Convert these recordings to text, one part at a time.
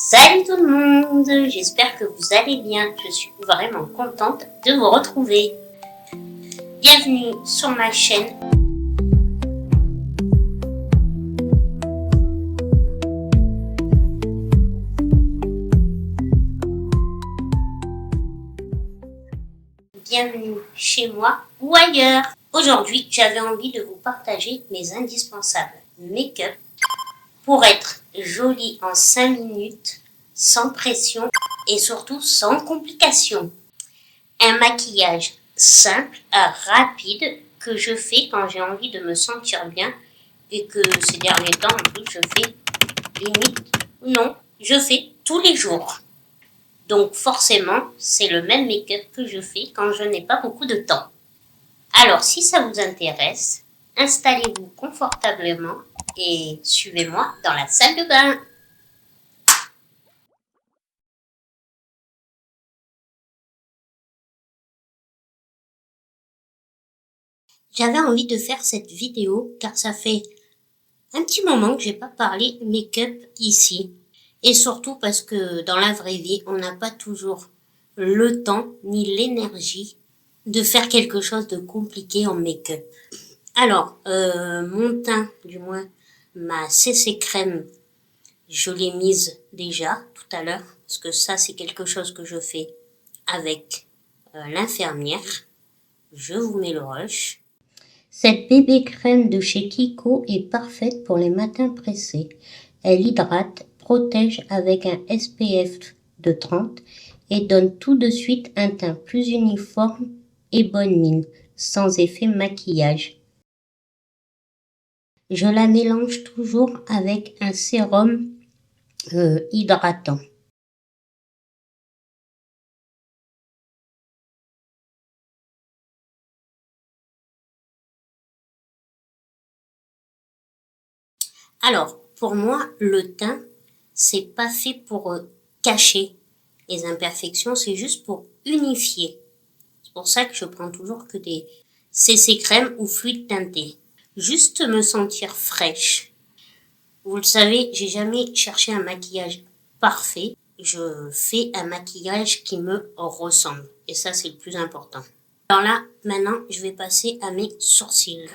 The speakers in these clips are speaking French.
Salut tout le monde, j'espère que vous allez bien, je suis vraiment contente de vous retrouver. Bienvenue sur ma chaîne. Bienvenue chez moi ou ailleurs. Aujourd'hui, j'avais envie de vous partager mes indispensables make-up pour être jolie en 5 minutes, sans pression et surtout sans complications. Un maquillage simple, rapide, que je fais quand j'ai envie de me sentir bien et que ces derniers temps, en plus, je fais je fais tous les jours. Donc forcément, c'est le même make-up que je fais quand je n'ai pas beaucoup de temps. Alors si ça vous intéresse, installez-vous confortablement et suivez-moi dans la salle de bain. J'avais envie de faire cette vidéo car ça fait un petit moment que j'ai pas parlé make-up ici. Et surtout parce que dans la vraie vie, on n'a pas toujours le temps ni l'énergie de faire quelque chose de compliqué en make-up. Alors, mon teint, du moins, ma CC crème, je l'ai mise déjà tout à l'heure, parce que ça, c'est quelque chose que je fais avec l'infirmière. Je vous mets le rush. Cette bébé crème de chez Kiko est parfaite pour les matins pressés. Elle hydrate, protège avec un SPF de 30 et donne tout de suite un teint plus uniforme et bonne mine, sans effet maquillage. Je la mélange toujours avec un sérum hydratant. Alors, pour moi, le teint, c'est pas fait pour cacher les imperfections, c'est juste pour unifier. C'est pour ça que je prends toujours que des CC crème ou fluides teintés. Juste me sentir fraîche. Vous le savez, j'ai jamais cherché un maquillage parfait. Je fais un maquillage qui me ressemble. Et ça, c'est le plus important. Alors là, maintenant, je vais passer à mes sourcils.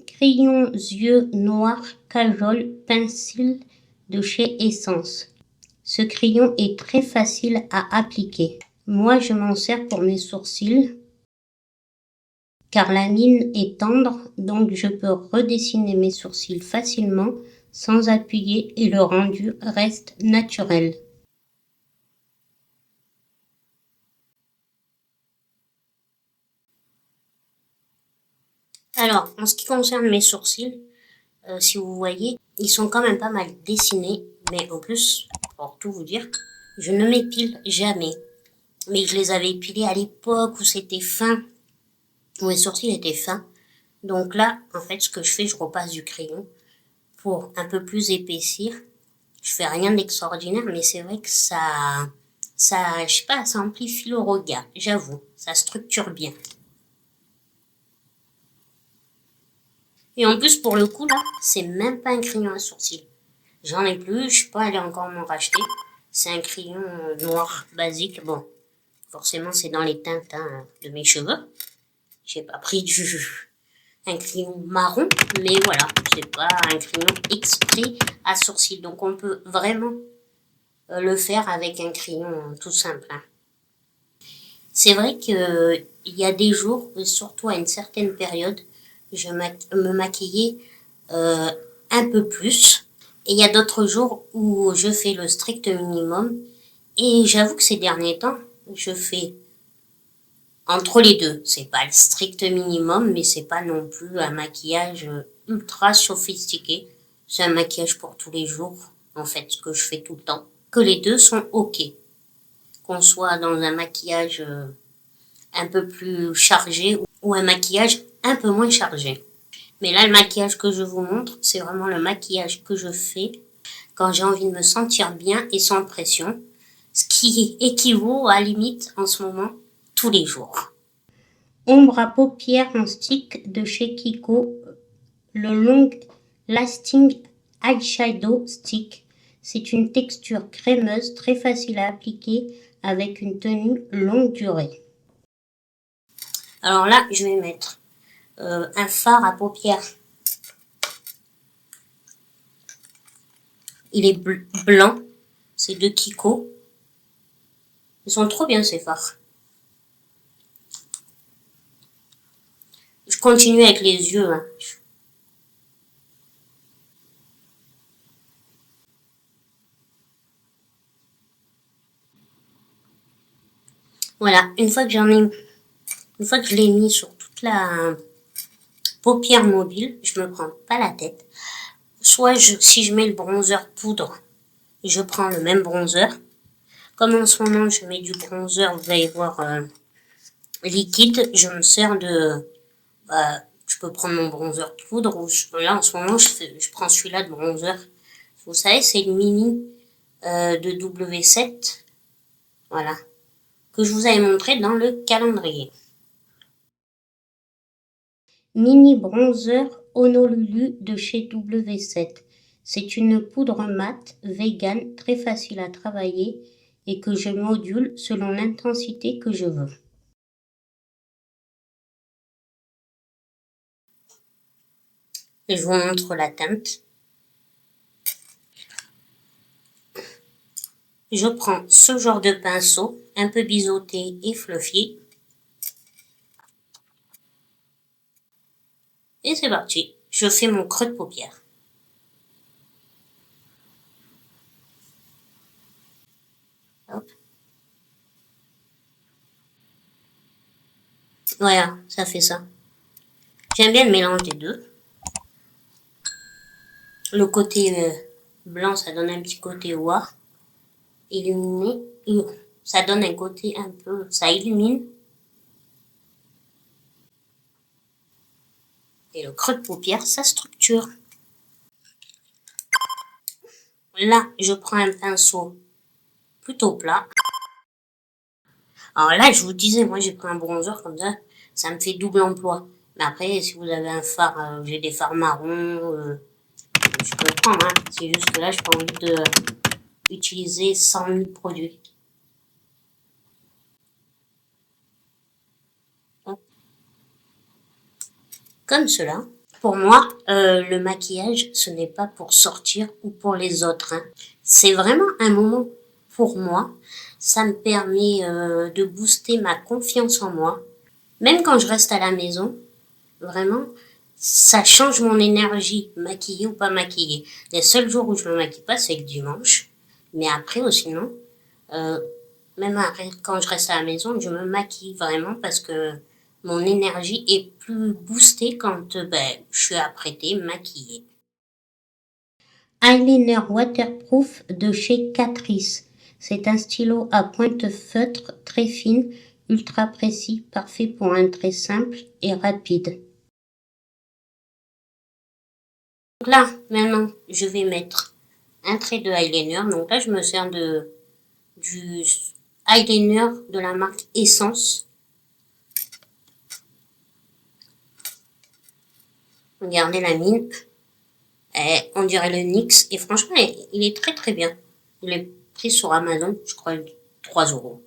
Crayon yeux noirs, cajole, pencil de chez Essence. Ce crayon est très facile à appliquer. Moi, je m'en sers pour mes sourcils car la mine est tendre, donc je peux redessiner mes sourcils facilement sans appuyer et le rendu reste naturel. Alors, en ce qui concerne mes sourcils, si vous voyez, ils sont quand même pas mal dessinés, mais en plus, pour tout vous dire, je ne m'épile jamais. Mais je les avais épilés à l'époque où c'était fin, où mes sourcils étaient fins. Donc là, en fait, ce que je fais, je repasse du crayon pour un peu plus épaissir. Je fais rien d'extraordinaire, mais c'est vrai que ça, je sais pas, ça amplifie le regard, j'avoue. Ça structure bien. Et en plus, pour le coup, là, c'est même pas un crayon à sourcils. J'en ai plus, je suis pas allée encore m'en racheter. C'est un crayon noir basique. Bon, forcément, c'est dans les teintes de mes cheveux. J'ai pas pris un crayon marron, mais voilà, c'est pas un crayon exprès à sourcils. Donc, on peut vraiment le faire avec un crayon tout simple. C'est vrai que il y a des jours, surtout à une certaine période, je me maquillais un peu plus. Et il y a d'autres jours où je fais le strict minimum. Et j'avoue que ces derniers temps, je fais entre les deux. C'est pas le strict minimum, mais c'est pas non plus un maquillage ultra sophistiqué. C'est un maquillage pour tous les jours, en fait, ce que je fais tout le temps. Que les deux sont ok. Qu'on soit dans un maquillage un peu plus chargé ou un maquillage un peu moins chargé. Mais là, le maquillage que je vous montre, c'est vraiment le maquillage que je fais quand j'ai envie de me sentir bien et sans pression, ce qui équivaut à limite en ce moment tous les jours. Ombre à paupières en stick de chez Kiko, le Long Lasting Eyeshadow Stick. C'est une texture crémeuse très facile à appliquer avec une tenue longue durée. Alors là, je vais mettre un fard à paupières. Il est blanc, c'est de Kiko. Ils sont trop bien ces fards. Je continue avec les yeux. Hein. Voilà, une fois que je l'ai mis sur toute la paupière mobile, je me prends pas la tête. Soit si je mets le bronzer poudre, je prends le même bronzer. Comme en ce moment je mets du bronzer, vous allez voir, liquide, je me sers de... je peux prendre mon bronzer poudre ou là en ce moment je prends celui-là de bronzer. Vous savez, c'est le mini de W7. Voilà. Que je vous avais montré dans le calendrier. Mini bronzer Honolulu de chez W7. C'est une poudre mate vegan très facile à travailler et que je module selon l'intensité que je veux. Et je vous montre la teinte. Je prends ce genre de pinceau, un peu biseauté et fluffy. Et c'est parti, je fais mon creux de paupière. Hop. Voilà, ça fait ça. J'aime bien le mélange des deux. Le côté blanc, ça donne un petit côté noir. Illuminé. Ça donne un côté un peu... Ça illumine. Et le creux de paupière, ça structure. Là, je prends un pinceau plutôt plat. Alors là, je vous disais, moi j'ai pris un bronzer comme ça me fait double emploi. Mais après, si vous avez un fard, j'ai des fards marrons, je peux le prendre. Hein. C'est juste que là, j'ai pas envie d'utiliser 100 000 produits. Comme cela. Pour moi, le maquillage, ce n'est pas pour sortir ou pour les autres. Hein. C'est vraiment un moment pour moi. Ça me permet de booster ma confiance en moi. Même quand je reste à la maison, vraiment, ça change mon énergie, maquillée ou pas maquillée. Les seuls jours où je me maquille pas, c'est le dimanche. Mais après, sinon, même quand je reste à la maison, je me maquille vraiment parce que mon énergie est plus boostée quand je suis apprêtée, maquillée. Eyeliner waterproof de chez Catrice. C'est un stylo à pointe feutre très fine, ultra précis, parfait pour un trait simple et rapide. Donc là, maintenant, je vais mettre un trait de eyeliner. Donc là, je me sers du eyeliner de la marque Essence. Regardez la mine. On dirait le NYX. Et franchement, il est très très bien. Il est pris sur Amazon, je crois, 3 €.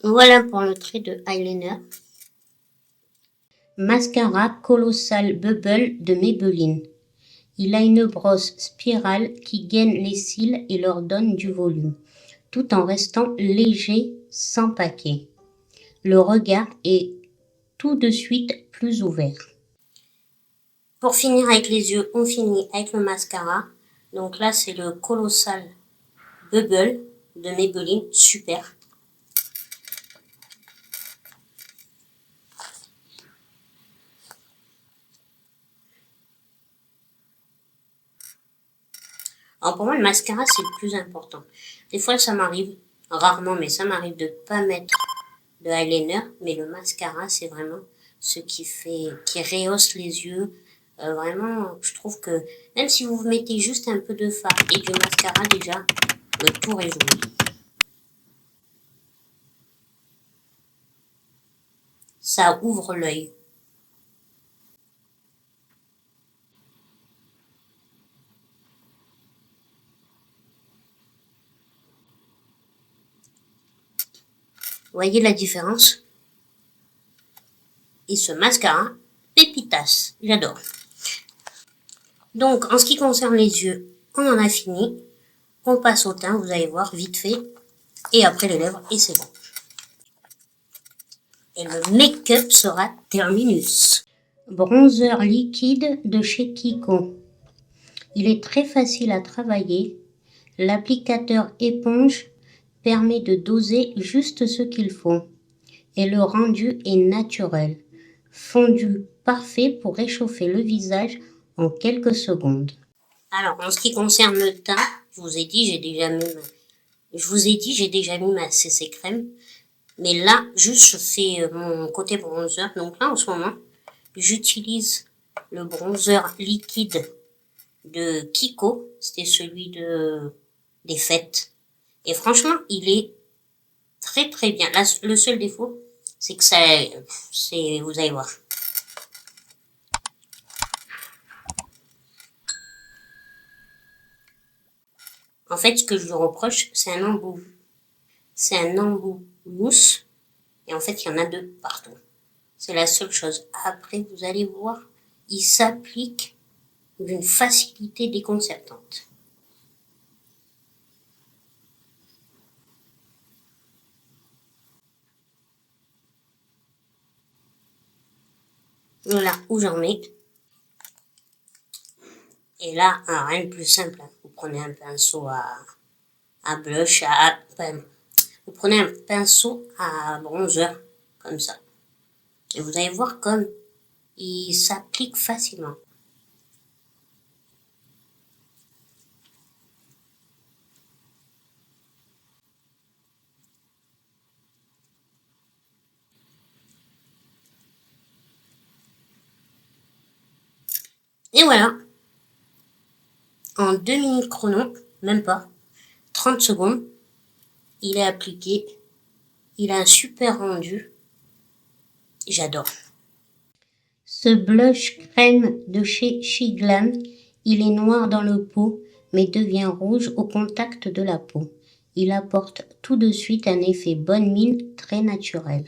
Voilà pour le trait de eyeliner. Mascara Colossal Bubble de Maybelline. Il a une brosse spirale qui gaine les cils et leur donne du volume, tout en restant léger sans paquet. Le regard est tout de suite plus ouvert. Pour finir avec les yeux, on finit avec le mascara. Donc là, c'est le Colossal Bubble de Maybelline, super. Alors pour moi, le mascara, c'est le plus important. Des fois, ça m'arrive, rarement, mais ça m'arrive de pas mettre de eyeliner. Mais le mascara, c'est vraiment ce qui rehausse les yeux. Vraiment, je trouve que même si vous mettez juste un peu de fard et du mascara, déjà, le tour est joué. ça ouvre l'œil. Voyez la différence? Et ce mascara, pépitas, j'adore. Donc, en ce qui concerne les yeux, on en a fini. On passe au teint, vous allez voir, vite fait. Et après les lèvres, et c'est bon. Et le make-up sera terminus. Bronzer liquide de chez Kiko. Il est très facile à travailler. L'applicateur éponge permet de doser juste ce qu'il faut. Et le rendu est naturel. Fondu parfait pour réchauffer le visage en quelques secondes. Alors, en ce qui concerne le teint, je vous ai dit, j'ai déjà mis ma CC crème. Mais là, juste, je fais mon côté bronzer. Donc là, en ce moment, j'utilise le bronzer liquide de Kiko. C'était celui des fêtes. Et franchement, il est très très bien. Là, le seul défaut, c'est que vous allez voir. En fait, ce que je lui reproche, c'est un embout. C'est un embout mousse. Et en fait, il y en a deux partout. C'est la seule chose. Après, vous allez voir, il s'applique d'une facilité déconcertante. Voilà où j'en mets. Et là, rien de plus simple. Vous prenez un pinceau à blush, vous prenez un pinceau à bronzer, comme ça. Et vous allez voir comme il s'applique facilement. Et voilà. En 2 minutes chrono, même pas, 30 secondes, il est appliqué. Il a un super rendu. J'adore. Ce blush crème de chez Shiglam, il est noir dans le pot, mais devient rouge au contact de la peau. Il apporte tout de suite un effet bonne mine très naturel.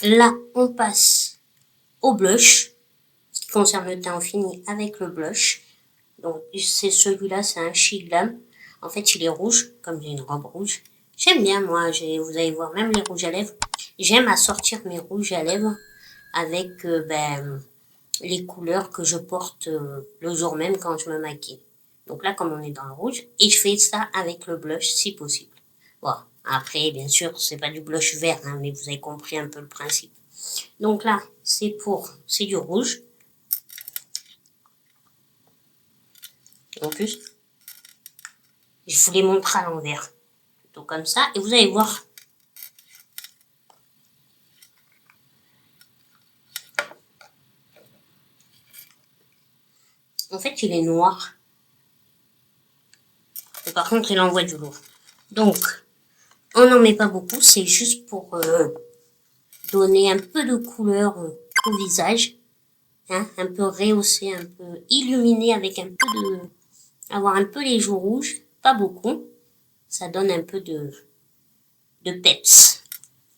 Là, on passe au blush. Ce qui concerne le teint, on finit avec le blush. Donc, c'est celui-là, c'est un Shiglam. En fait, il est rouge, comme j'ai une robe rouge. J'aime bien, moi, vous allez voir, même les rouges à lèvres. J'aime assortir mes rouges à lèvres avec les couleurs que je porte le jour même quand je me maquille. Donc là, comme on est dans le rouge, et je fais ça avec le blush si possible. Bon, après, bien sûr, c'est pas du blush vert, hein, mais vous avez compris un peu le principe. Donc là, c'est du rouge. En plus, je vous les montre à l'envers. Plutôt comme ça, et vous allez voir. En fait, il est noir. Et par contre, il envoie du lourd. Donc, on n'en met pas beaucoup. C'est juste pour donner un peu de couleur au visage. Hein, un peu rehaussé, un peu illuminé avec un peu avoir un peu les joues rouges. Pas beaucoup. Ça donne un peu de peps.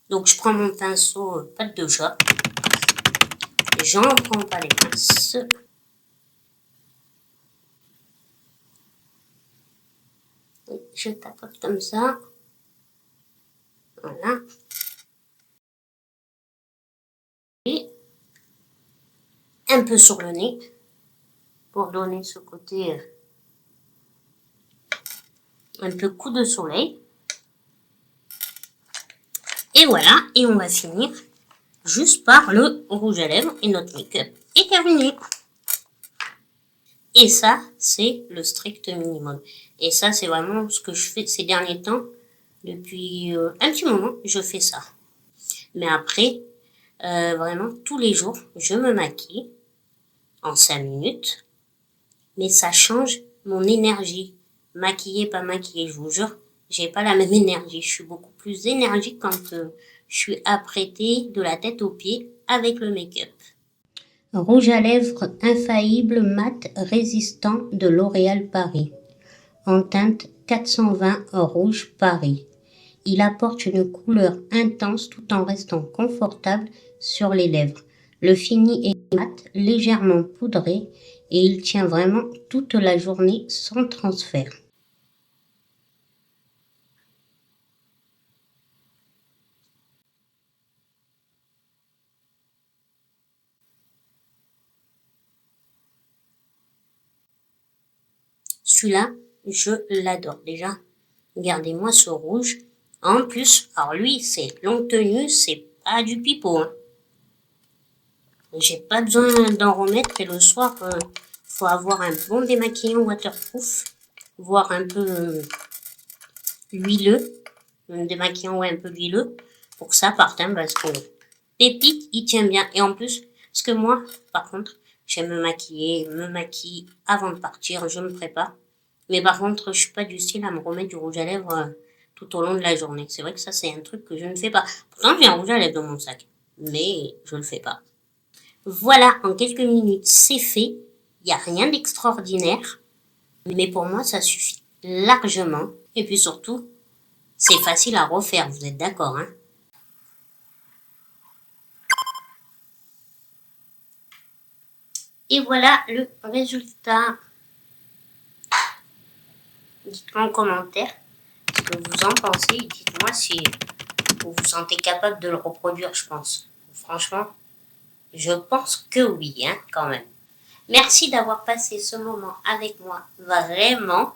Donc, je prends mon pinceau pâte de chat. J'en prends pas les pinces. Je tapote comme ça. Voilà. Et un peu sur le nez pour donner ce côté un peu coup de soleil. Et voilà, et on va finir juste par le rouge à lèvres et notre make-up est terminé. Et ça, c'est le strict minimum. Et ça, c'est vraiment ce que je fais ces derniers temps. Depuis un petit moment, je fais ça. Mais après, vraiment, tous les jours, je me maquille en 5 minutes. Mais ça change mon énergie. Maquillée, pas maquillée, je vous jure, j'ai pas la même énergie. Je suis beaucoup plus énergique quand je suis apprêtée de la tête aux pieds avec le make-up. Rouge à lèvres infaillible mat résistant de L'Oréal Paris. En teinte 420 rouge Paris. Il apporte une couleur intense tout en restant confortable sur les lèvres. Le fini est mat, légèrement poudré et il tient vraiment toute la journée sans transfert. Celui-là, je l'adore déjà. Regardez-moi ce rouge. En plus, alors lui, c'est longue tenue, c'est pas du pipeau. Hein. J'ai pas besoin d'en remettre et le soir, faut avoir un bon démaquillant waterproof, voire un peu huileux, un démaquillant un peu huileux, pour que ça parte, hein, parce que pépite, il tient bien. Et en plus, parce que moi, par contre, j'aime me maquille avant de partir, je me prépare. Mais par contre, je suis pas du style à me remettre du rouge à lèvres tout au long de la journée. C'est vrai que ça, c'est un truc que je ne fais pas. Pourtant, j'ai un rouge à lèvres dans mon sac, mais je le fais pas. Voilà, en quelques minutes, c'est fait. Il n'y a rien d'extraordinaire, mais pour moi, ça suffit largement. Et puis surtout, c'est facile à refaire, vous êtes d'accord, hein? Et voilà le résultat. Dites-moi en commentaire ce que vous en pensez. Dites-moi si vous vous sentez capable de le reproduire, je pense. Franchement, je pense que oui, hein, quand même. Merci d'avoir passé ce moment avec moi, vraiment.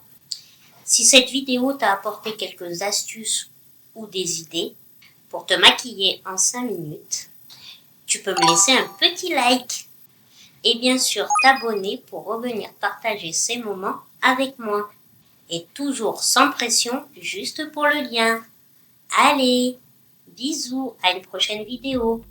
Si cette vidéo t'a apporté quelques astuces ou des idées pour te maquiller en 5 minutes, tu peux me laisser un petit like. Et bien sûr, t'abonner pour revenir partager ces moments avec moi. Et toujours sans pression, juste pour le lien. Allez, bisous, à une prochaine vidéo.